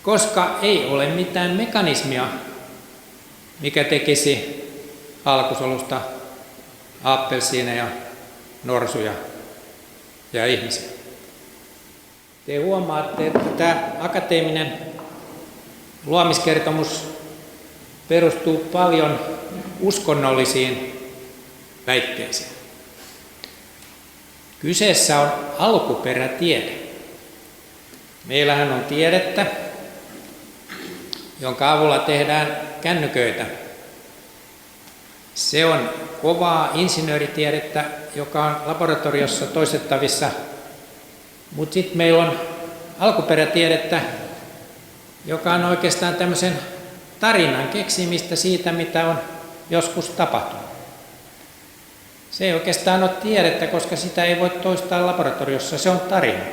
koska ei ole mitään mekanismia, mikä tekisi alkusolusta appelsiineja, norsuja ja ihmisiä. Te huomaatte, että tämä akateeminen luomiskertomus perustuu paljon uskonnollisiin väitteisiin. Kyseessä on alkuperätiede. Meillähän on tiedettä, jonka avulla tehdään kännyköitä. Se on kovaa insinööritiedettä, joka on laboratoriossa toistettavissa. Mutta sitten meillä on alkuperätiedettä, joka on oikeastaan tämmöisen tarinan keksimistä siitä, mitä on joskus tapahtunut. Se ei oikeastaan ole tiedettä, koska sitä ei voi toistaa laboratoriossa, se on tarina.